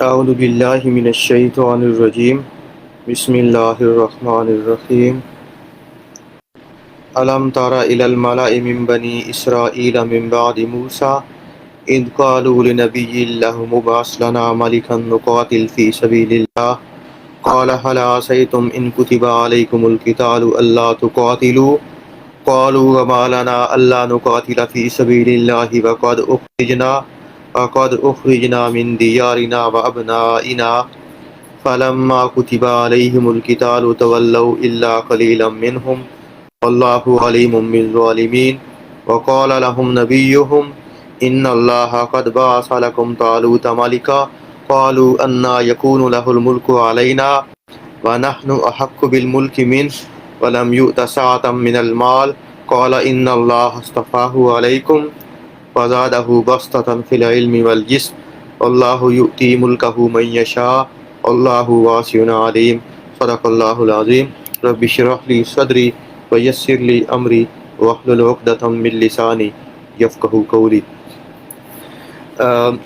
اعوذ باللہ من الشیطان الرجیم بسم اللہ الرحمن الرحیم الم تر الی الملأ من بنی اسرائیل من بعد موسیٰ اذ قالوا لنبی لہ ابعث لنا ملکا نقاتل فی سبیل اللہ قال هل عصیتم ان کتب علیکم القتال الا تقاتلوا قالوا وما لنا الا نقاتل فی سبیل اللہ وقد اخرجنا من دیارنا وابنائنا فلما كتب عليهم القتال تولوا إلا قليلا منهم والله عليم بالظالمين وقال لهم نبيهم إن الله قد بعث لكم طالوت ملكا قالوا أنى يكون له الملك علينا ونحن أحق بالملك منه ولم يؤت سعة من المال قال إن الله اصطفاه عليكم وزاده بسطة في العلم والجسم والله يؤتي ملكه من يشاء اللہ واسع علیم صدق اللہ العظیم رب اشرح لی صدری ویسر لی امری واحلل عقدۃ من لسانی یفقہوا قولی۔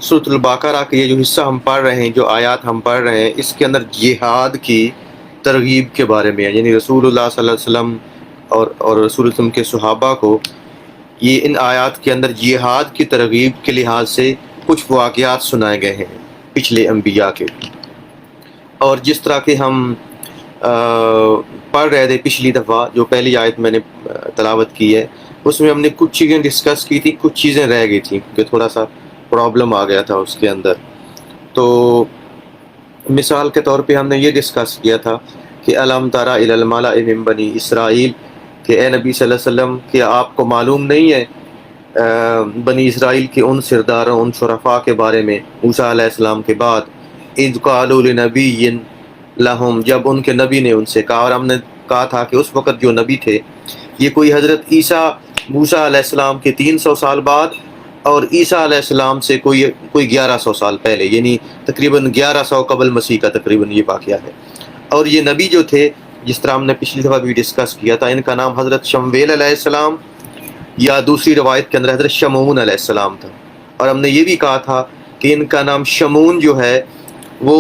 سورۃ البقرہ کا یہ جو حصہ ہم پڑھ رہے ہیں، جو آیات ہم پڑھ رہے ہیں، اس کے اندر جہاد کی ترغیب کے بارے میں ہے، یعنی رسول اللہ صلی اللہ علیہ وسلم اور رسول اللہ صلی اللہ علیہ وسلم کے صحابہ کو یہ ان آیات کے اندر جہاد کی ترغیب کے لحاظ سے کچھ واقعات سنائے گئے ہیں پچھلے انبیاء کے۔ اور جس طرح کہ ہم پڑھ رہے تھے پچھلی دفعہ، جو پہلی آیت میں نے تلاوت کی ہے، اس میں ہم نے کچھ چیزیں ڈسکس کی تھی، کچھ چیزیں رہ گئی تھیں کہ تھوڑا سا پرابلم آ گیا تھا اس کے اندر۔ تو مثال کے طور پہ ہم نے یہ ڈسکس کیا تھا کہ الم تر الی الملأ من بنی اسرائیل، کہ اے نبی صلی اللہ علیہ وسلم، کہ آپ کو معلوم نہیں ہے بنی اسرائیل کے ان سرداروں، ان شرفاء کے بارے میں موسیٰ علیہ السلام کے بعد، اذ قالوا لنبی لہم، جب ان کے نبی نے ان سے کہا، اور ہم نے کہا تھا کہ اس وقت جو نبی تھے یہ کوئی حضرت عیسیٰ موسیٰ علیہ السلام کے 300 سال بعد اور عیسیٰ علیہ السلام سے کوئی 1100 سال پہلے، یعنی تقریباً 1100 قبل مسیح کا تقریباً یہ واقعہ ہے۔ اور یہ نبی جو تھے، جس طرح ہم نے پچھلی دفعہ بھی ڈسکس کیا تھا، ان کا نام حضرت شمویل علیہ السلام یا دوسری روایت کے اندر حضرت شمعون علیہ السلام تھا۔ اور ہم نے یہ بھی کہا تھا کہ ان کا نام شمعون جو ہے وہ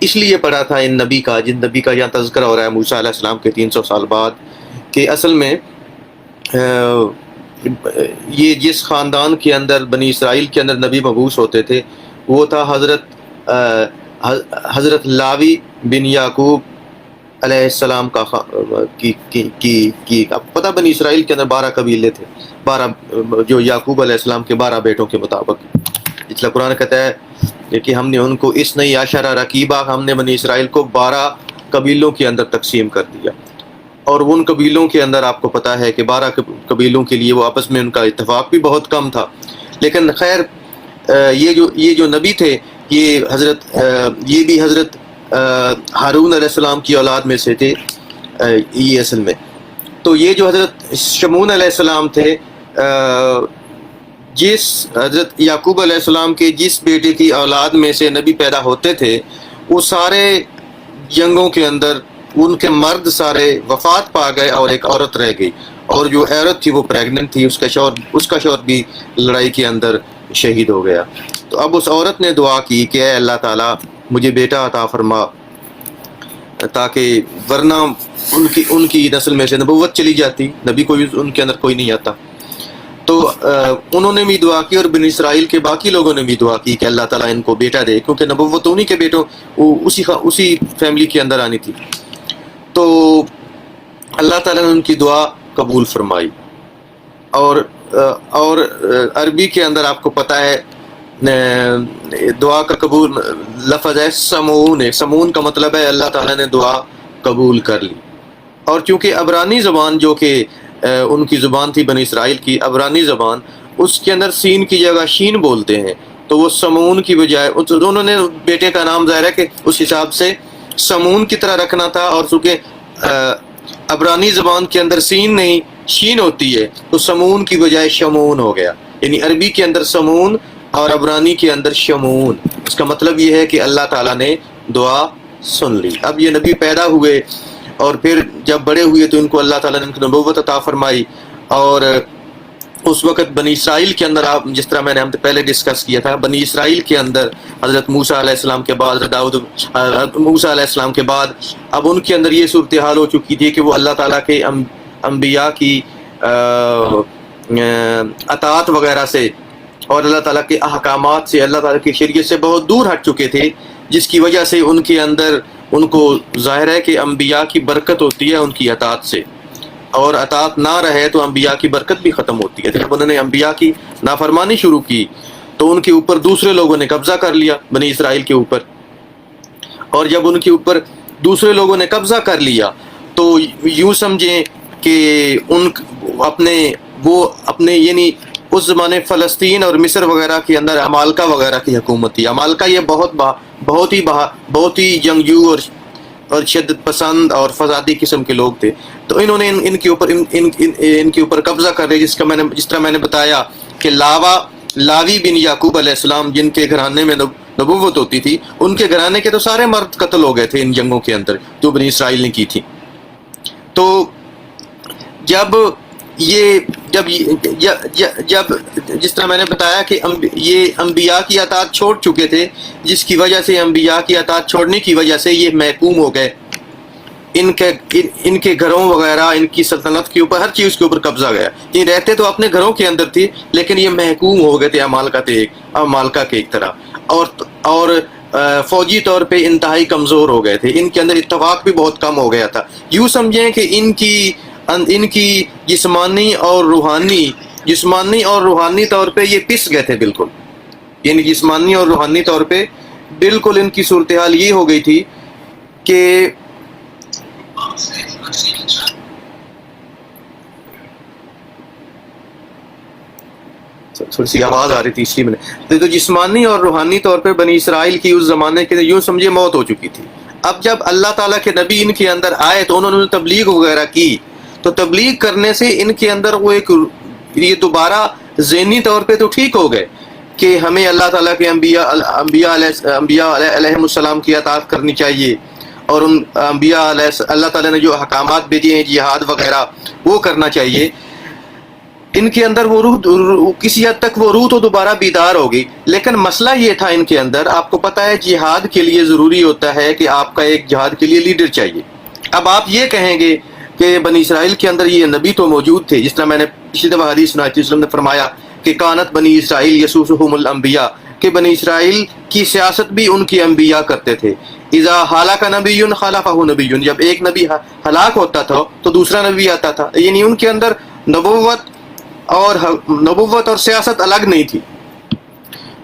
اس لیے پڑا تھا ان نبی کا، جن نبی کا یہاں تذکرہ ہو رہا ہے موسیٰ علیہ السلام کے 300 سال بعد، کہ اصل میں یہ جس خاندان کے اندر بنی اسرائیل کے اندر نبی مبعوث ہوتے تھے وہ تھا حضرت لاوی بن یعقوب علیہ السلام کا کی اب پتہ، بنی اسرائیل کے اندر 12 قبیلے تھے، 12 جو یعقوب علیہ السلام کے 12 بیٹوں کے مطابق، اس لیے قرآن کہتا ہے کہ ہم نے ان کو اثنی عشر رقیبہ، ہم نے بنی اسرائیل کو 12 قبیلوں کے اندر تقسیم کر دیا۔ اور ان قبیلوں کے اندر آپ کو پتہ ہے کہ 12 قبیلوں کے لیے وہ آپس میں ان کا اتفاق بھی بہت کم تھا، لیکن خیر یہ جو نبی تھے یہ بھی حضرت ہارون علیہ السلام کی اولاد میں سے تھے یہ اصل میں۔ تو یہ جو حضرت شمعون علیہ السلام تھے، جس حضرت یعقوب علیہ السلام کے جس بیٹے کی اولاد میں سے نبی پیدا ہوتے تھے، وہ سارے جنگوں کے اندر ان کے مرد سارے وفات پا گئے اور ایک عورت رہ گئی، اور جو عورت تھی وہ پریگننٹ تھی، اس کا شوہر بھی لڑائی کے اندر شہید ہو گیا۔ تو اب اس عورت نے دعا کی کہ اے اللہ تعالیٰ مجھے بیٹا عطا فرما، تاکہ ورنہ ان کی نسل میں سے نبوت چلی جاتی، نبی کوئی ان کے اندر کوئی نہیں آتا۔ تو انہوں نے بھی دعا کی، اور بنی اسرائیل کے باقی لوگوں نے بھی دعا کی کہ اللہ تعالیٰ ان کو بیٹا دے، کیونکہ نبوت انہی کے بیٹوں اسی فیملی کے اندر آنی تھی۔ تو اللہ تعالیٰ نے ان کی دعا قبول فرمائی۔ اور عربی کے اندر آپ کو پتہ ہے دعا کا قبول لفظ ہے سمعون کا مطلب ہے اللہ تعالیٰ نے دعا قبول کر لی۔ اور چونکہ عبرانی زبان جو کہ ان کی زبان تھی بنی اسرائیل کی عبرانی زبان، اس کے اندر سین کی جگہ شین بولتے ہیں، تو وہ سمعون کی بجائے انہوں نے بیٹے کا نام ظاہر ہے کہ اس حساب سے سمعون کی طرح رکھنا تھا، اور چونکہ عبرانی زبان کے اندر سین نہیں شین ہوتی ہے تو سمعون کی بجائے شمعون ہو گیا، یعنی عربی کے اندر سمعون اور عبرانی کے اندر شمعون۔ اس کا مطلب یہ ہے کہ اللہ تعالیٰ نے دعا سن لی۔ اب یہ نبی پیدا ہوئے اور پھر جب بڑے ہوئے تو ان کو اللہ تعالیٰ نے نبوت عطا فرمائی، اور اس وقت بنی اسرائیل کے اندر، آپ جس طرح میں نے ہم پہلے ڈسکس کیا تھا، بنی اسرائیل کے اندر حضرت موسیٰ علیہ السلام کے بعد، حضرت موسیٰ علیہ السلام کے بعد اب ان کے اندر یہ صورتحال ہو چکی تھی کہ وہ اللہ تعالیٰ کے انبیاء کی اطاعت وغیرہ سے اور اللہ تعالیٰ کے احکامات سے، اللہ تعالیٰ کی شریعت سے بہت دور ہٹ چکے تھے، جس کی وجہ سے ان کے اندر ان کو ظاہر ہے کہ انبیاء کی برکت ہوتی ہے ان کی اطاعت سے، اور اطاعت نہ رہے تو انبیاء کی برکت بھی ختم ہوتی ہے۔ جب انہوں نے انبیاء کی نافرمانی شروع کی تو ان کے اوپر دوسرے لوگوں نے قبضہ کر لیا، بنی اسرائیل کے اوپر، اور جب ان کے اوپر دوسرے لوگوں نے قبضہ کر لیا تو یوں سمجھیں کہ اپنے یعنی اس زمانے فلسطین اور مصر وغیرہ کے اندر عمالقہ وغیرہ کی حکومت تھی۔ عمالقہ یہ بہت ہی جنگجو اور شدت پسند اور فسادی قسم کے لوگ تھے، تو انہوں نے ان کے اوپر قبضہ کر لیا، جس طرح میں نے بتایا کہ لاوی بن یعقوب علیہ السلام جن کے گھرانے میں نبوت ہوتی تھی، ان کے گھرانے کے تو سارے مرد قتل ہو گئے تھے ان جنگوں کے اندر جو بنی اسرائیل نے کی تھی۔ تو جب جس طرح میں نے بتایا کہ یہ انبیاء کی اطاعت چھوڑ چکے تھے، جس کی وجہ سے انبیاء کی اطاعت چھوڑنے کی وجہ سے یہ محکوم ہو گئے، ان کے گھروں وغیرہ، ان کی سلطنت کے اوپر، ہر چیز کے اوپر قبضہ گیا۔ یہ رہتے تو اپنے گھروں کے اندر تھی، لیکن یہ محکوم ہو گئے تھے عمالقہ کے ایک طرح، اور فوجی طور پہ انتہائی کمزور ہو گئے تھے، ان کے اندر اتفاق بھی بہت کم ہو گیا تھا۔ یوں سمجھیں کہ ان کی جسمانی اور روحانی طور پہ یہ پس گئے تھے بالکل، یعنی جسمانی اور روحانی طور پہ بالکل ان کی صورتحال یہ ہو گئی تھی کہ تھوڑی سی آواز آ رہی تھی اس لیے میں نے، تو جسمانی اور روحانی طور پہ بنی اسرائیل کی اس زمانے کے یوں سمجھے موت ہو چکی تھی۔ اب جب اللہ تعالیٰ کے نبی ان کے اندر آئے تو انہوں نے تبلیغ وغیرہ کی، تو تبلیغ کرنے سے ان کے اندر وہ یہ دوبارہ ذہنی طور پہ تو ٹھیک ہو گئے کہ ہمیں اللہ تعالیٰ کے انبیاء علیہ السلام کی اطاعت کرنی چاہیے، اور ان انبیاء اللہ تعالیٰ نے جو احکامات بھیجے ہیں، جہاد وغیرہ، وہ کرنا چاہیے۔ ان کے اندر وہ روح کسی حد تک وہ روح تو دوبارہ بیدار ہوگی، لیکن مسئلہ یہ تھا ان کے اندر، آپ کو پتہ ہے جہاد کے لیے ضروری ہوتا ہے کہ آپ کا ایک جہاد کے لیے لیڈر چاہیے۔ اب آپ یہ کہیں گے کہ بنی اسرائیل کے اندر یہ نبی تو موجود تھے، جس طرح میں نے پچھلی دفعہ حدیث سنائی تھی، وسلم نے فرمایا کہ کانت بنی اسرائیل یسوسہم الانبیاء، کہ بنی اسرائیل کی سیاست بھی ان کی انبیاء کرتے تھے۔ اذا ہلاک نبی خلفہ نبی، جب ایک نبی ہلاک ہوتا تھا تو دوسرا نبی آتا تھا، یعنی ان کے اندر نبوت اور سیاست الگ نہیں تھی۔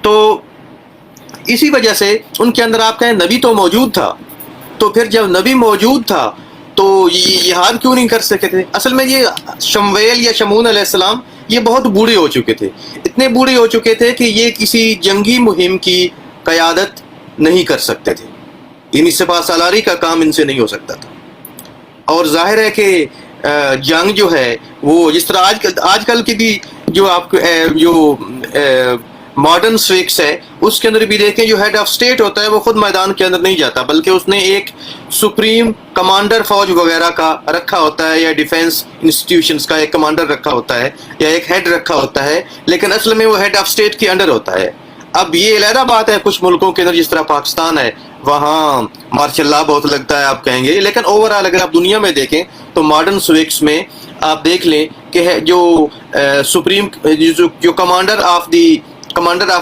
تو اسی وجہ سے ان کے اندر آپ کہیں نبی تو موجود تھا، تو پھر جب نبی موجود تھا تو جہاد کیوں نہیں کر سکے تھے؟ اصل میں یہ شمویل یا شمعون علیہ السلام یہ بہت بوڑھے ہو چکے تھے، اتنے بوڑھے ہو چکے تھے کہ یہ کسی جنگی مہم کی قیادت نہیں کر سکتے تھے، یعنی سپہ سالاری کا کام ان سے نہیں ہو سکتا تھا۔ اور ظاہر ہے کہ جنگ جو ہے وہ جس طرح آج کل کی بھی جو آپ کو جو ماڈرن سویکس ہے، اس کے اندر بھی دیکھیں جو ہیڈ آف اسٹیٹ ہوتا ہے وہ خود میدان کے اندر نہیں جاتا، بلکہ اس نے ایک سپریم کمانڈر فوج وغیرہ کا رکھا ہوتا ہے، یا ڈیفنس انسٹیٹیوشنز کا ایک کمانڈر رکھا ہوتا ہے، یا ایک ہیڈ رکھا ہوتا ہے، لیکن اصل میں وہ ہیڈ آف اسٹیٹ کے انڈر ہوتا ہے۔ اب یہ علیحدہ بات ہے، کچھ ملکوں کے اندر جس طرح پاکستان ہے وہاں مارشل لا بہت لگتا ہے آپ کہیں گے، لیکن اوورآل اگر آپ دنیا میں دیکھیں تو ماڈرن سویکس میں آپ دیکھ لیں کہ جو سپریم جو کمانڈر آف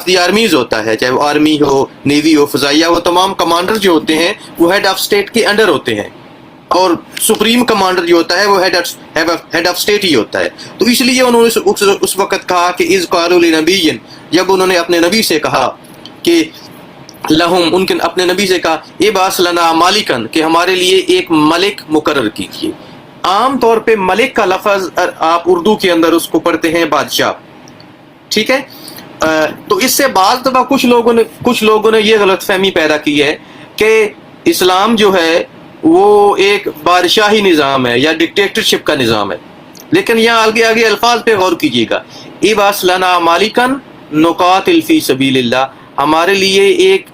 دی آرمیز ہوتا ہے، چاہے وہ آرمی ہو، نیوی ہو، فضائیہ، وہ تمام کمانڈر جو ہوتے ہیں وہ ہیڈ آف اسٹیٹ کے انڈر ہوتے ہیں، اور سپریم کمانڈر جو ہوتا ہے وہ ہیڈ آف اسٹیٹ ہی ہوتا ہے۔ تو اس لیے انہوں نے اس وقت کہا کہ اذ قالوا لنبی، جب انہوں نے اپنے نبی سے کہا کہ لہم، ان کے اپنے نبی سے کہا ابعث لنا مالکن، کہ ہمارے لیے ایک ملک مقرر کیجیے۔ عام طور پہ ملک کا لفظ آپ اردو کے اندر اس کو پڑھتے ہیں بادشاہ، ٹھیک ہے؟ تو اس سے بعض دفعہ کچھ لوگوں نے یہ غلط فہمی پیدا کی ہے کہ اسلام جو ہے وہ ایک بادشاہی نظام ہے یا ڈکٹیٹرشپ کا نظام ہے، لیکن یہاں آگے الفاظ پہ غور کیجیے گا، ابعث لنا مالکن نقاتل فی سبیل اللہ، ہمارے لیے ایک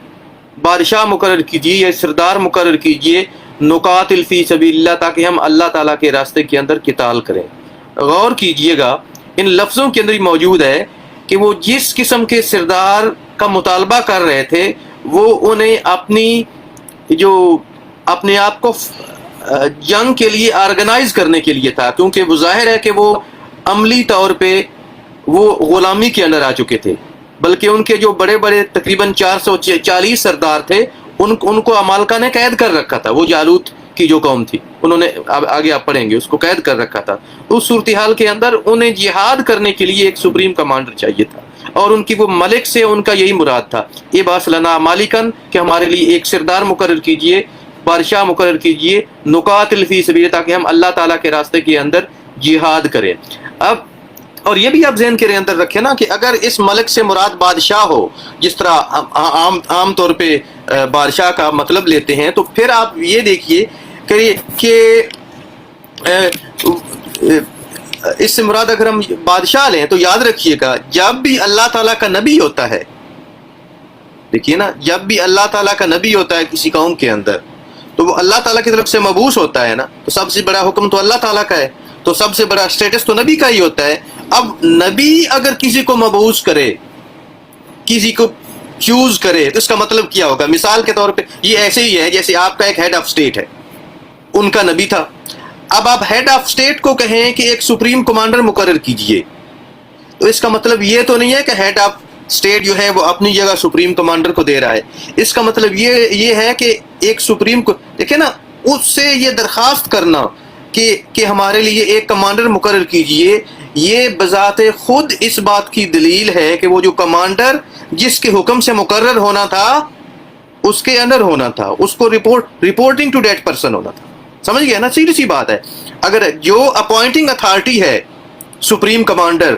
بادشاہ مقرر کیجیے یا سردار مقرر کیجیے، نقاتل فی سبیل اللہ، تاکہ ہم اللہ تعالیٰ کے راستے کے اندر قتال کریں۔ غور کیجئے گا ان لفظوں کے اندر ہی موجود ہے کہ وہ جس قسم کے سردار کا مطالبہ کر رہے تھے وہ انہیں اپنے آپ کو جنگ کے لیے آرگنائز کرنے کے لیے تھا، کیونکہ وہ ظاہر ہے کہ وہ عملی طور پہ وہ غلامی کے اندر آ چکے تھے، بلکہ ان کے جو بڑے بڑے تقریباً 440 سردار تھے ان کو عمالقہ نے قید کر رکھا تھا. وہ جالوت کی جو قوم تھی انہوں نے آگے آپ پڑھیں گے اس کو قید کر رکھا تھا. اس صورتحال کے اندر انہیں جہاد کرنے کے لیے ایک سپریم کمانڈر چاہیے تھا، اور ان کی وہ ملک سے ان کا یہی مراد تھا، ابعث لنا مالکن، کہ ہمارے لیے ایک سردار مقرر کیجئے، بادشاہ مقرر کیجئے، نقاتل فی سبیل، تاکہ ہم اللہ تعالیٰ کے راستے کے اندر جہاد کریں. اب اور یہ بھی آپ ذہن کے اندر رکھیں نا کہ اگر اس ملک سے مراد بادشاہ ہو، جس طرح عام طور پہ بادشاہ کا مطلب لیتے ہیں، تو پھر آپ یہ دیکھیے کہ اس سے مراد اگر ہم بادشاہ لیں تو یاد رکھیے گا جب بھی اللہ تعالیٰ کا نبی ہوتا ہے، دیکھیے نا، جب بھی اللہ تعالیٰ کا نبی ہوتا ہے کسی قوم کے اندر تو وہ اللہ تعالیٰ کی طرف سے مبعوث ہوتا ہے نا، تو سب سے بڑا حکم تو اللہ تعالیٰ کا ہے، تو سب سے بڑا اسٹیٹس تو نبی کا ہی ہوتا ہے. اب نبی اگر کسی کو مبعوث کرے، کسی کو چوز کرے، تو اس کا مطلب کیا ہوگا؟ مثال کے طور پہ یہ ایسے ہی ہے جیسے آپ کا ایک ہیڈ آف اسٹیٹ ہے، ان کا نبی تھا، اب آپ ہیڈ آف اسٹیٹ کو کہیں کہ ایک سپریم کمانڈر مقرر کیجئے، تو اس کا مطلب یہ تو نہیں ہے کہ ہیڈ آف اسٹیٹ جو ہے وہ اپنی جگہ سپریم کمانڈر کو دے رہا ہے. اس کا مطلب یہ ہے کہ ایک سپریم کو دیکھیں نا، اس سے یہ درخواست کرنا کہ ہمارے لیے ایک کمانڈر مقرر کیجئے، یہ بذات خود اس بات کی دلیل ہے کہ وہ جو کمانڈر جس کے حکم سے مقرر ہونا تھا اس کے اندر ہونا تھا، اس کو رپورٹنگ ٹو دیٹ پرسن ہونا تھا. سمجھ گیا نا؟ سیدھی سی بات ہے. اگر جو اپوائنٹنگ اتھارٹی ہے سپریم کمانڈر،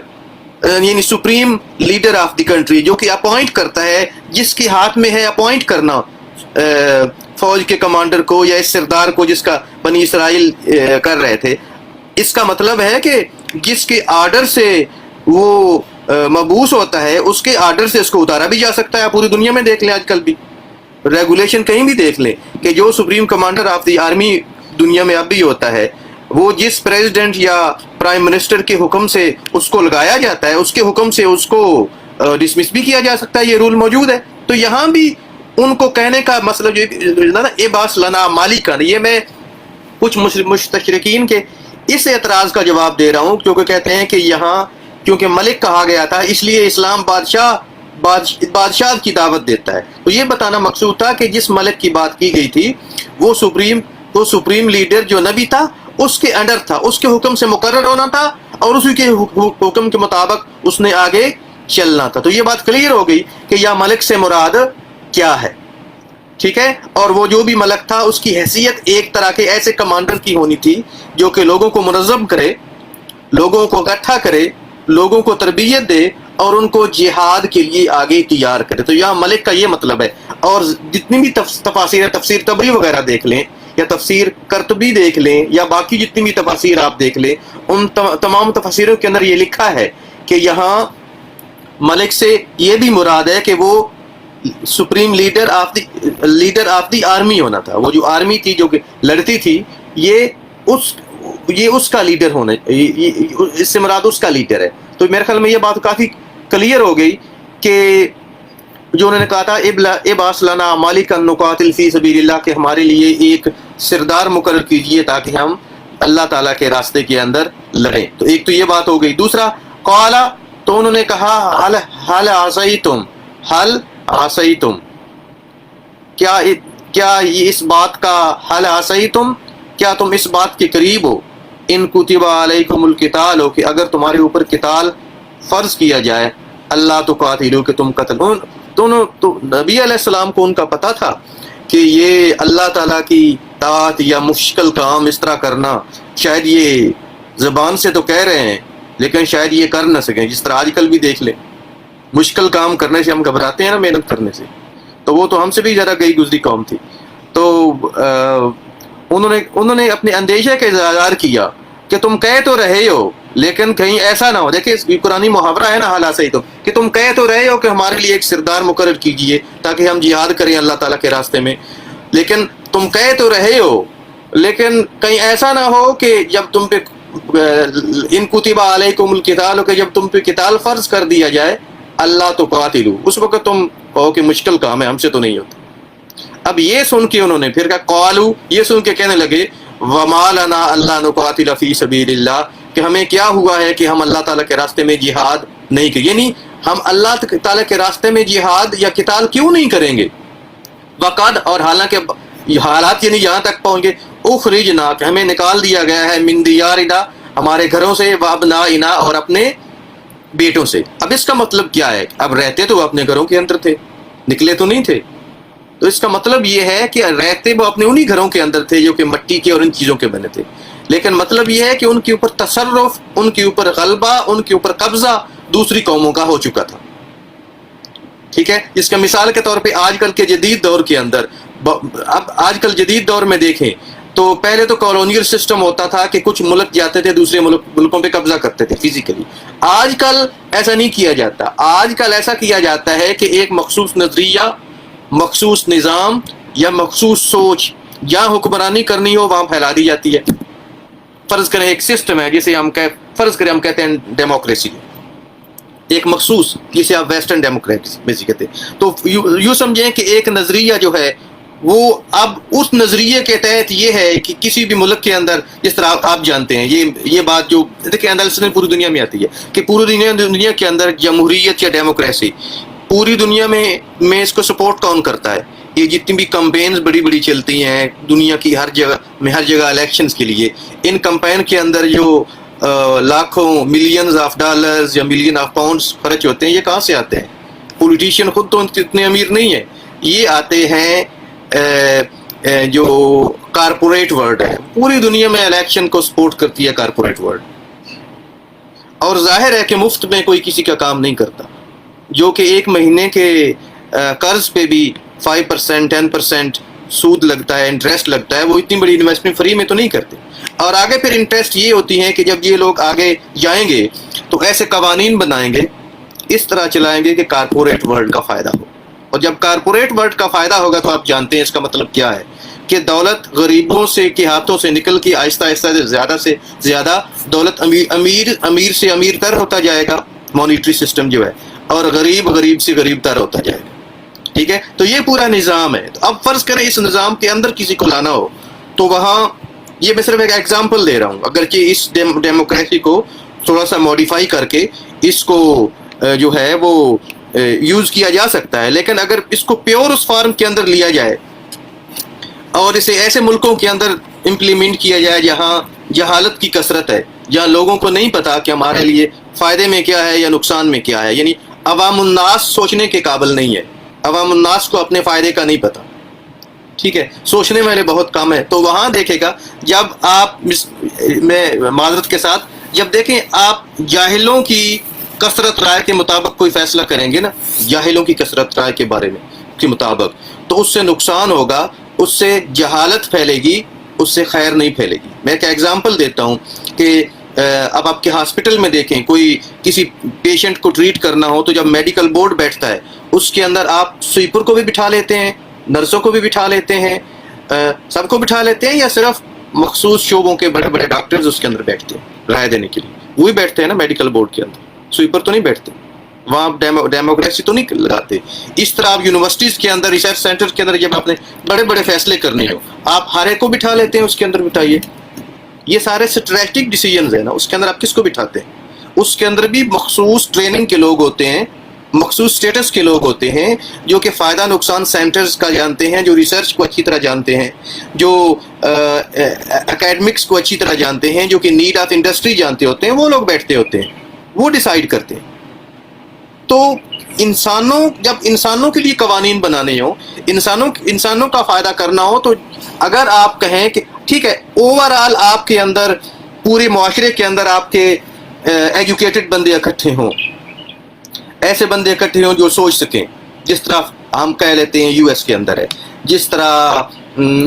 یعنی supreme leader of the country, جو کہ اپوائنٹ کرتا ہے، جس کے ہاتھ میں ہے اپوائنٹ کرنا فوج کے کمانڈر کو یا اس سردار کو جس کا بنی اسرائیل کر رہے تھے، اس کا مطلب ہے کہ جس کے آرڈر سے وہ مبعوث ہوتا ہے اس کے آرڈر سے اس کو اتارا بھی جا سکتا ہے. پوری دنیا میں دیکھ لیں، آج کل بھی ریگولیشن کہیں بھی دیکھ لیں کہ جو supreme commander of the army دنیا میں اب بھی ہوتا ہے، وہ جس پریزیڈنٹ یا پرائم منسٹر کے حکم سے اس کو لگایا جاتا ہے، اس کے حکم سے اس کو ڈسمس بھی کیا جا سکتا ہے. یہ رول موجود ہے. تو یہاں بھی ان کو کہنے کا مسئلہ جو نا، ابعث لنا مالکن، یہ میں کچھ مستشرقین کے اس اعتراض کا جواب دے رہا ہوں، کیونکہ کہتے ہیں کہ یہاں کیونکہ ملک کہا گیا تھا اس لیے اسلام بادشاہ کی دعوت دیتا ہے. تو یہ بتانا مقصود تھا کہ جس ملک کی بات کی گئی تھی وہ سپریم لیڈر جو نبی تھا اس کے انڈر تھا، اس کے حکم سے مقرر ہونا تھا اور اسی کے حکم کے مطابق اس نے آگے چلنا تھا. تو یہ بات کلیئر ہو گئی کہ یا ملک سے مراد کیا ہے. ٹھیک ہے. اور وہ جو بھی ملک تھا اس کی حیثیت ایک طرح کے ایسے کمانڈر کی ہونی تھی جو کہ لوگوں کو منظم کرے، لوگوں کو اکٹھا کرے، لوگوں کو تربیت دے اور ان کو جہاد کے لیے آگے تیار کرے. تو یہاں ملک کا یہ مطلب ہے. اور جتنی بھی تفاسیر ہے، تفسیر طبری وغیرہ دیکھ لیں یا تفسیر قرطبی دیکھ لیں یا باقی جتنی بھی تفاسیر آپ دیکھ لیں، ان تمام تفاسیروں کے اندر یہ لکھا ہے کہ یہاں ملک سے یہ بھی مراد ہے کہ وہ supreme leader of the army ہونا تھا. وہ جو آرمی تھی جو کہ لڑتی تھی، یہ اس کا لیڈر ہونا، اس سے مراد اس کا لیڈر ہے. تو میرے خیال میں یہ بات کافی کلیئر ہو گئی کہ جو انہوں نے کہا تھا ابعث لنا مالکن نقاتل فی سبیل اللہ، کہ ہمارے لیے ایک سردار مقرر کیجئے تاکہ ہم اللہ تعالیٰ کے راستے کے اندر لڑیں. تو ایک تو یہ بات ہو گئی. دوسرا قال، تو انہوں نے کہا حل عصیتم، کیا یہ اس بات کا حل عصیتم، کیا تم اس بات کے قریب ہو، ان کتب علیکم القتال، ہو کہ اگر تمہارے اوپر قتال فرض کیا جائے، اللہ تقاتلوا، کہ تم قتل. تو نبی علیہ السلام کو ان کا پتہ تھا کہ یہ اللہ تعالیٰ کی طاعت یا مشکل کام اس طرح کرنا، شاید یہ زبان سے تو کہہ رہے ہیں لیکن شاید یہ کر نہ سکیں. جس طرح آج کل بھی دیکھ لیں، مشکل کام کرنے سے ہم گھبراتے ہیں نا، محنت کرنے سے. تو وہ تو ہم سے بھی زیادہ گئی گزری قوم تھی. تو انہوں نے اپنے اندیشے کا اظہار کیا کہ تم کہہ تو رہے ہو لیکن کہیں ایسا نہ ہو. دیکھیں قرآنی محاورہ ہے نا، حالات صحیح، تو کہ تم کہہ تو رہے ہو کہ ہمارے لیے ایک سردار مقرر کیجئے تاکہ ہم جہاد کریں اللہ تعالیٰ کے راستے میں، لیکن تم کہہ تو رہے ہو لیکن کہیں ایسا نہ ہو کہ جب تم پہ ان کتب علیکم القتال، کہ جب تم پہ قتال فرض کر دیا جائے، اللہ تو قاتلو، اس وقت تم کہو کہ مشکل کام ہے، ہم سے تو نہیں ہوتا. اب یہ سن کے انہوں نے پھر کہا قالو، یہ سن کے کہنے لگے وما لنا اللہ نقاتل فی سبیل اللہ، کہ ہمیں کیا ہوا ہے کہ ہم اللہ تعالیٰ کے راستے میں جہاد نہیں کریں، یعنی ہم اللہ تعالیٰ کے راستے میں جہاد یا قتال کیوں نہیں کریں گے. وقد، اور حالانکہ حالات یعنی یہاں تک پہنچ گئے، اخرجنا، کہ ہمیں نکال دیا گیا ہے، من دیارنا، ہمارے گھروں سے، وابنائنا، اور اپنے بیٹوں سے. اب اس کا مطلب کیا ہے؟ اب رہتے تو وہ اپنے گھروں کے اندر تھے، نکلے تو نہیں تھے. تو اس کا مطلب یہ ہے کہ رہتے وہ اپنے انہی گھروں کے اندر تھے جو کہ مٹی کے اور ان چیزوں کے بنے تھے، لیکن مطلب یہ ہے کہ ان کے اوپر تصرف، ان کے اوپر غلبہ، ان کے اوپر قبضہ دوسری قوموں کا ہو چکا تھا. ٹھیک ہے. اس کا مثال کے طور پہ آج کل کے جدید دور کے اندر، اب آج کل جدید دور میں دیکھیں تو پہلے تو کالونیل سسٹم ہوتا تھا کہ کچھ ملک جاتے تھے دوسرے ملکوں پہ قبضہ کرتے تھے فزیکلی. آج کل ایسا نہیں کیا جاتا. آج کل ایسا کیا جاتا ہے کہ ایک مخصوص نظریہ، مخصوص نظام یا مخصوص سوچ جہاں حکمرانی کرنی ہو وہاں پھیلا دی جاتی ہے. فرض کریں ایک سسٹم ہے جسے فرض کریں ہم کہتے ہیں ڈیموکریسی، ایک مخصوص جسے آپ ویسٹرن ڈیموکریسی کہتے ہیں. تو یوں سمجھیں کہ ایک نظریہ جو ہے وہ اب اس نظریے کے تحت یہ ہے کہ کسی بھی ملک کے اندر، جس طرح آپ جانتے ہیں یہ بات جو دیکھیں انالیسس پوری دنیا میں آتی ہے کہ پوری دنیا کے اندر جمہوریت یا ڈیموکریسی، پوری دنیا میں اس کو سپورٹ کون کرتا ہے. یہ جتنی بھی کمپینز بڑی بڑی چلتی ہیں دنیا کی ہر جگہ الیکشنز کے لیے، ان کمپین کے اندر جو لاکھوں ملینز آف ڈالرز یا ملین آف پاؤنڈز خرچ ہوتے ہیں، یہ کہاں سے آتے ہیں؟ پولیٹیشین خود تو اتنے امیر نہیں ہیں، یہ آتے ہیں جو کارپوریٹ ورلڈ ہے. پوری دنیا میں الیکشن کو سپورٹ کرتی ہے کارپوریٹ ورلڈ، اور ظاہر ہے کہ مفت میں کوئی کسی کا کام نہیں کرتا. جو کہ ایک مہینے کے قرض پہ بھی 5%، 10% سود لگتا ہے، انٹرسٹ لگتا ہے، وہ اتنی بڑی انویسٹمنٹ فری میں تو نہیں کرتے. اور آگے پھر انٹرسٹ یہ ہوتی ہے کہ جب یہ لوگ آگے جائیں گے تو ایسے قوانین بنائیں گے، اس طرح چلائیں گے کہ کارپوریٹ ورلڈ کا فائدہ ہو. اور جب کارپوریٹ ورلڈ کا فائدہ ہوگا تو آپ جانتے ہیں اس کا مطلب کیا ہے کہ دولت غریبوں کے ہاتھوں سے نکل کے آہستہ آہستہ سے زیادہ دولت امیر سے امیر تر ہوتا جائے گا، مانیٹری سسٹم جو ہے، اور غریب سے غریب تر ہوتا جائے گا. ٹھیک ہے. تو یہ پورا نظام ہے. اب فرض کریں اس نظام کے اندر کسی کو لانا ہو تو وہاں، یہ میں صرف ایک ایگزامپل دے رہا ہوں، اگرچہ اس ڈیموکریسی کو تھوڑا سا موڈیفائی کر کے اس کو جو ہے وہ یوز کیا جا سکتا ہے، لیکن اگر اس کو پیور اس فارم کے اندر لیا جائے اور اسے ایسے ملکوں کے اندر امپلیمنٹ کیا جائے جہاں جہالت کی کثرت ہے، جہاں لوگوں کو نہیں پتا کہ ہمارے لیے فائدے میں کیا ہے یا نقصان میں کیا ہے، یعنی عوام الناس سوچنے کے قابل نہیں ہے، عوام الناس کو اپنے فائدے کا نہیں پتا. ٹھیک ہے. سوچنے والے بہت کم ہے. تو وہاں دیکھے گا جب آپ، میں معذرت کے ساتھ، جب دیکھیں آپ جاہلوں کی کثرت رائے کے مطابق کوئی فیصلہ کریں گے نا، جاہلوں کی کثرت رائے کے بارے میں کے مطابق، تو اس سے نقصان ہوگا، اس سے جہالت پھیلے گی، اس سے خیر نہیں پھیلے گی. میں ایک ایگزامپل دیتا ہوں کہ اب آپ کے ہاسپٹل میں دیکھیں کوئی کسی پیشنٹ کو ٹریٹ کرنا ہو تو جب میڈیکل بورڈ بیٹھتا ہے اس کے اندر آپ سویپر کو بھی بٹھا لیتے ہیں، نرسوں کو بھی بٹھا لیتے ہیں، سب کو بٹھا لیتے ہیں، یا صرف مخصوص شعبوں کے بڑے بڑے ڈاکٹرز اس کے اندر بیٹھتے ہیں رائے دینے کے لیے؟ وہی بیٹھتے ہیں نا میڈیکل بورڈ کے اندر، سویپر تو نہیں بیٹھتے وہاں، ڈیموکریسی تو نہیں لگاتے. اس طرح آپ یونیورسٹیز کے اندر، ریسرچ سینٹر کے اندر جب آپ نے بڑے بڑے فیصلے کرنے ہو، آپ ہر ایک کو بٹھا لیتے ہیں اس کے اندر، بٹھائیے. یہ سارے اسٹریٹجک ڈیسیژنز ہیں نا، اس کے اندر آپ کس کو بٹھاتے ہیں؟ اس کے اندر بھی مخصوص ٹریننگ کے لوگ ہوتے ہیں، مخصوص سٹیٹس کے لوگ ہوتے ہیں، جو کہ فائدہ نقصان سینٹرز کا جانتے ہیں، جو ریسرچ کو اچھی طرح جانتے ہیں، جو اکیڈمکس کو اچھی طرح جانتے ہیں، جو کہ نیڈ آف انڈسٹری جانتے ہوتے ہیں. وہ لوگ بیٹھتے ہوتے ہیں، وہ ڈیسائیڈ کرتے ہیں. تو جب انسانوں کے لیے قوانین بنانے ہوں، انسانوں کا فائدہ کرنا ہو، تو اگر آپ کہیں کہ ٹھیک ہے اوور آل آپ کے اندر، پورے معاشرے کے اندر آپ کے ایجوکیٹڈ بندے اکٹھے ہوں، ایسے بندے اکٹھے ہوں جو سوچ سکیں، جس طرح ہم کہہ لیتے ہیں یو ایس کے اندر ہے، جس طرح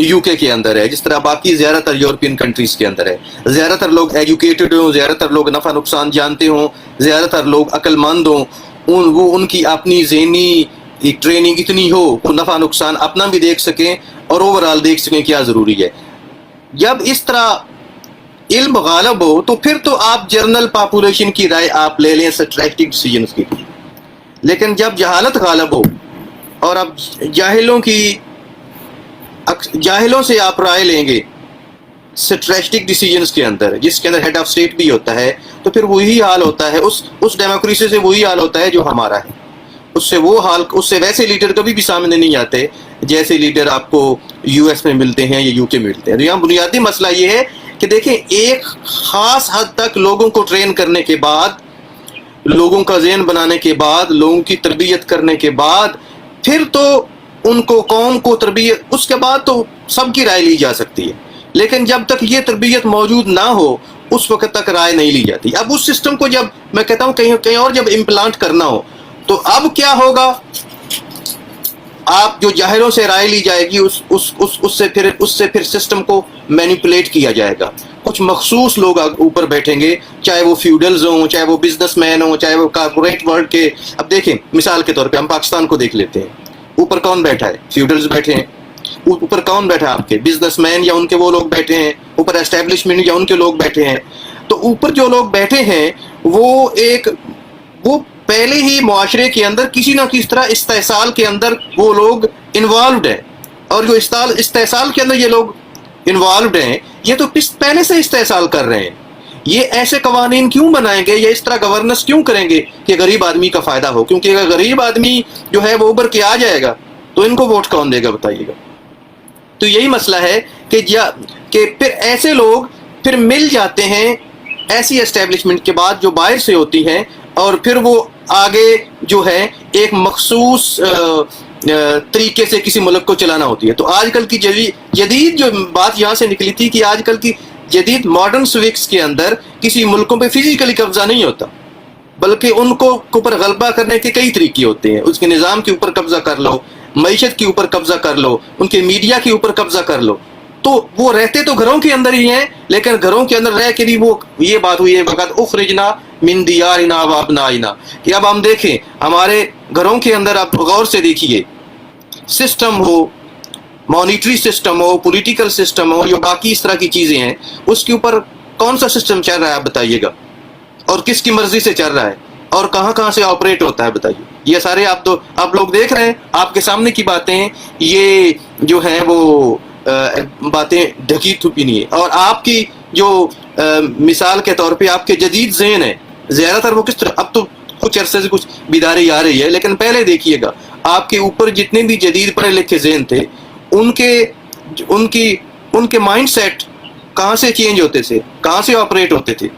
یو کے اندر ہے، جس طرح باقی زیادہ تر یورپین کنٹریز کے اندر ہے. زیادہ تر لوگ ایجوکیٹڈ ہوں، زیادہ تر لوگ نفع نقصان جانتے ہوں، زیادہ تر لوگ عقل مند ہوں، وہ ان کی اپنی ذہنی ٹریننگ اتنی ہو، وہ نفع نقصان اپنا بھی دیکھ سکیں اور اوور آل دیکھ سکیں کیا ضروری ہے. جب اس طرح علم غالب ہو تو پھر تو آپ جنرل پاپولیشن کی رائے آپ لے لیں اسٹریٹجک ڈیسیجنس کے لیے، لیکن جب جہالت غالب ہو اور اب جاہلوں سے آپ رائے لیں گے اسٹریٹجک ڈیسیجنس کے اندر، جس کے اندر ہیڈ آف اسٹیٹ بھی ہوتا ہے، تو پھر وہی حال ہوتا ہے، اس ڈیموکریسی سے وہی حال ہوتا ہے جو ہمارا ہے۔ اس سے ویسے لیڈر کبھی بھی سامنے نہیں آتے جیسے لیڈر آپ کو یو ایس میں ملتے ہیں یا یو کے میں ملتے ہیں۔ تو یہاں بنیادی مسئلہ یہ ہے کہ دیکھیں، ایک خاص حد تک لوگوں کو ٹرین کرنے کے بعد، لوگوں کا ذہن بنانے کے بعد، لوگوں کی تربیت کرنے کے بعد، پھر تو ان کو قوم کو تربیت، اس کے بعد تو سب کی رائے لی جا سکتی ہے، لیکن جب تک یہ تربیت موجود نہ ہو اس وقت تک رائے نہیں لی جاتی۔ اب اس سسٹم کو جب میں کہتا ہوں کہیں اور جب امپلانٹ کرنا ہو تو اب کیا ہوگا، آپ جو جاہلوں سے رائے لی جائے گی اس سے پھر سسٹم کو مینیپولیٹ کیا جائے گا۔ کچھ مخصوص لوگ اوپر بیٹھیں گے، چاہے وہ فیوڈلز ہوں، چاہے وہ بزنس مین ہوں، چاہے وہ کارپوریٹ ورلڈ کے۔ اب دیکھیں مثال کے طور پہ ہم پاکستان کو دیکھ لیتے ہیں، اوپر کون بیٹھا ہے؟ فیوڈلز بیٹھے ہیں۔ اوپر کون بیٹھا ہے؟ آپ کے بزنس مین یا ان کے وہ لوگ بیٹھے ہیں، اوپر اسٹیبلشمنٹ یا ان کے لوگ بیٹھے ہیں۔ تو اوپر جو لوگ بیٹھے ہیں وہ پہلے ہی معاشرے کے اندر کسی نہ کسی طرح استحصال کے اندر وہ لوگ انوالوڈ ہیں، اور جو استحصال کے اندر یہ لوگ انوالوڈ ہیں، یہ تو پہلے سے استحصال کر رہے ہیں۔ یہ ایسے قوانین کیوں بنائیں گے یا اس طرح گورننس کیوں کریں گے کہ غریب آدمی کا فائدہ ہو؟ کیونکہ اگر غریب آدمی جو ہے وہ ابھر کے آ جائے گا تو ان کو ووٹ کون دے گا بتائیے گا؟ تو یہی مسئلہ ہے کہ پھر ایسے لوگ پھر مل جاتے ہیں ایسی اسٹیبلشمنٹ کے بعد جو باہر سے ہوتی ہیں، اور پھر وہ آگے جو ہے ایک مخصوص طریقے سے کسی ملک کو چلانا ہوتی ہے۔ تو آج کل کی جدید جو بات یہاں سے نکلی تھی کہ آج کل کی جدید ماڈرن سوکس کے اندر کسی ملکوں پہ فزیکلی قبضہ نہیں ہوتا، بلکہ ان کو اوپر غلبہ کرنے کے کئی طریقے ہوتے ہیں۔ اس کے نظام کے اوپر قبضہ کر لو، معیشت کے اوپر قبضہ کر لو، ان کے میڈیا کے اوپر قبضہ کر لو۔ تو وہ رہتے تو گھروں کے اندر ہی ہیں، لیکن گھروں کے اندر رہ کے بھی وہ یہ بات ہوئی ہے وقت اخرجنا من دیارنا و ابنائنا، کہ اب ہم دیکھیں ہمارے گھروں کے اندر، آپ غور سے دیکھیے، سسٹم ہو، مانیٹری سسٹم ہو، پولیٹیکل سسٹم ہو، یا باقی اس طرح کی چیزیں ہیں، اس کے اوپر کون سا سسٹم چل رہا ہے آپ بتائیے گا، اور کس کی مرضی سے چل رہا ہے، اور کہاں کہاں سے آپریٹ ہوتا ہے بتائیے؟ یہ سارے آپ لوگ دیکھ رہے ہیں، آپ کے سامنے کی باتیں ہیں، یہ جو ہیں وہ باتیں ڈھکی چھپی نہیں ہے۔ اور آپ کی جو مثال کے طور پہ آپ کے جدید ذہن ہے، زیادہ تر وہ کس طرح، اب تو کچھ عرصے سے کچھ بیداری آ رہی ہے، لیکن پہلے دیکھیے گا آپ کے اوپر جتنے بھی جدید پڑھے لکھے ذہن تھے، ان کے مائنڈ سیٹ کہاں سے چینج ہوتے تھے، کہاں سے آپریٹ ہوتے تھے۔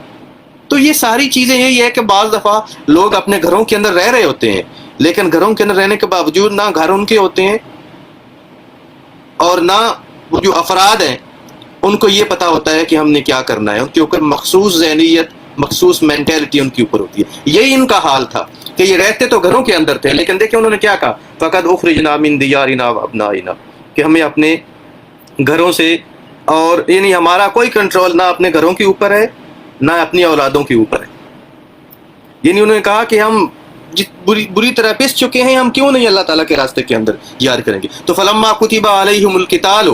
تو یہ ساری چیزیں یہی ہے کہ بعض دفعہ لوگ اپنے گھروں کے اندر رہ رہے ہوتے ہیں، لیکن گھروں کے اندر رہنے کے باوجود نہ گھر ان کے ہوتے ہیں، اور نہ وہ جو افراد ہیں ان کو یہ پتا ہوتا ہے کہ ہم نے کیا کرنا ہے۔ ان کے اوپر مخصوص ذہنیت، مخصوص مینٹیلٹی ان کے اوپر ہوتی ہے۔ یہی ان کا حال تھا کہ یہ رہتے تو گھروں کے اندر تھے، لیکن دیکھیں انہوں نے کیا کہا، فقط اخرجنا من دیارنا و ابنائنا، کہ ہمیں اپنے گھروں سے، اور یعنی ہمارا کوئی کنٹرول نہ اپنے گھروں کے اوپر ہے نہ اپنی اولادوں کے اوپر ہے۔ یعنی انہوں نے کہا کہ ہم بری طرح پس چکے ہیں، ہم کیوں نہیں اللہ تعالیٰ کے راستے کے اندر جہاد کریں گے۔ تو فلما کتب علیہم القتال،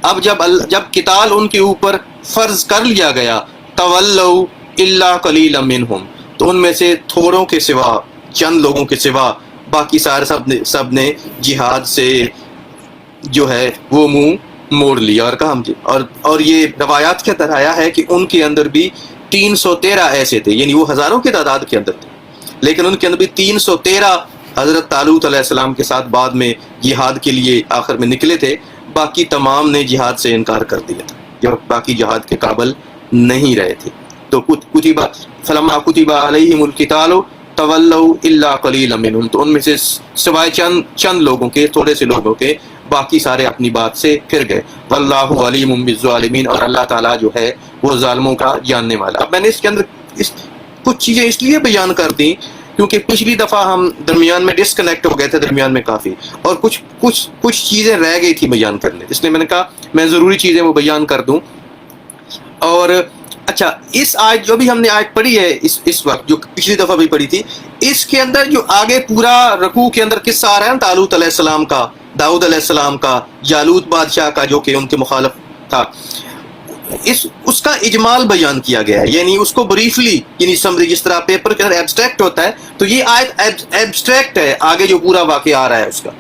اب جب قتال ان کے اوپر فرض کر لیا گیا، تولوا الا قلیلا منہم، تو ان میں سے تھوڑوں کے سوا، چند لوگوں کے سوا، باقی سارے سب نے جہاد سے جو ہے وہ منہ موڑ لیا، اور کہا اور یہ روایات کے اندر آیا ہے کہ ان کے اندر بھی 313 ایسے تھے، یعنی وہ ہزاروں کی تعداد کے اندر تھے، لیکن ان کے اندر بھی 313 حضرت طالوت علیہ السلام کے ساتھ بعد میں جہاد کے لیے آخر میں نکلے تھے، باقی تمام نے جہاد سے انکار کر دیا تھا، جو باقی جہاد کے قابل نہیں رہے تھے۔ تو کتب فلما کتب علیہم القتال تولوا الا قلیلا منہم، تو ان میں سے سوائے چند لوگوں کے، تھوڑے سے لوگوں کے، باقی سارے اپنی بات سے پھر گئے۔ واللہ علیم بالظالمین، اور اللہ تعالیٰ جو ہے وہ ظالموں کا جاننے والا۔ اب میں نے اس کے اندر کچھ چیزیں اس لیے بیان کر دیں کیونکہ پچھلی دفعہ ہم درمیان میں ڈسکنیکٹ ہو گئے تھے، درمیان میں کافی، اور کچھ چیزیں رہ گئی تھی بیان کرنے، اس لیے میں نے کہا میں ضروری چیزیں وہ بیان کر دوں۔ اور اچھا، اس آیت جو بھی ہم نے آیت پڑھی ہے اس وقت، جو پچھلی دفعہ بھی پڑھی تھی، اس کے اندر جو آگے پورا رکوع کے اندر قصہ آ رہا ہے طالوت علیہ السلام کا، داؤد علیہ السلام کا، جالوت بادشاہ کا جو کہ ان کے مخالف تھا، اس کا اجمال بیان کیا گیا ہے، یعنی اس کو بریفلی، یعنی سمری، جس طرح پیپر کے اندر ایبسٹریکٹ ہوتا ہے، تو یہ آیت ایبسٹریکٹ ہے، آگے جو پورا واقعہ آ رہا ہے اس کا،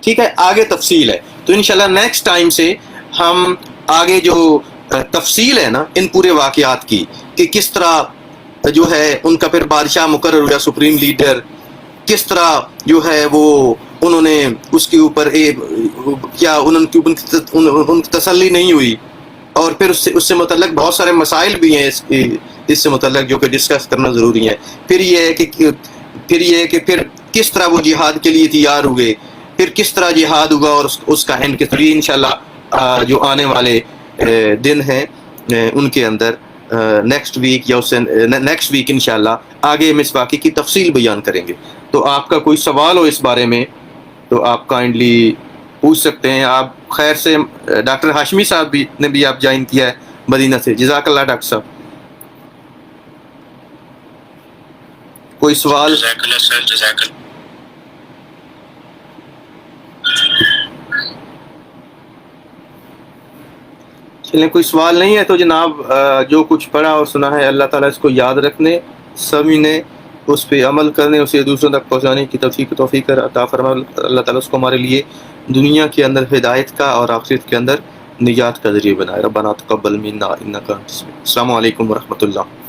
ٹھیک ہے، آگے تفصیل ہے. تو انشاءاللہ نیکسٹ ٹائم سے ہم آگے جو تفصیل ہے نا ان پورے واقعات کی، کہ کس طرح جو ہے ان کا پھر بادشاہ مقرر ہوا، سپریم لیڈر، کس طرح جو ہے وہ انہوں نے اس کے اوپر کیا ان کی تسلی نہیں ہوئی، اور پھر اس سے متعلق بہت سارے مسائل بھی ہیں اس سے متعلق جو کہ ڈسکس کرنا ضروری ہے. پھر یہ ہے کہ پھر کس طرح وہ جہاد کے لیے تیار ہوئے، پھر کس طرح جہاد ہوا اور اس کا اینڈ کس طرح. انشاءاللہ جو آنے والے دن ہیں ان کے اندر نیکسٹ ویک یا اس سے نیکسٹ ویک انشاءاللہ آگے ہم اس واقعے کی تفصیل بیان کریں گے. تو آپ کا کوئی سوال ہو اس بارے میں تو آپ کائنڈلی پوچھ سکتے ہیں. آپ خیر سے ڈاکٹر ہاشمی صاحب نے بھی آپ جوائن کیا ہے مدینہ سے، جزاک اللہ ڈاکٹر صاحب. کوئی سوال؟ جزاک اللہ سر، جزاک اللہ. چلیں کوئی سوال نہیں ہے تو جناب جو کچھ پڑھا اور سنا ہے اللہ تعالیٰ اس کو یاد رکھنے، سمجھنے، اس پہ عمل کرنے، اسے دوسروں تک پہنچانے کی توفیق عطا فرمائے. اللہ تعالیٰ اس کو ہمارے لیے دنیا کے اندر ہدایت کا اور آخرت کے اندر نجات کا ذریعہ بنائے. ربنا تقبل منا انک. السلام علیکم ورحمۃ اللہ.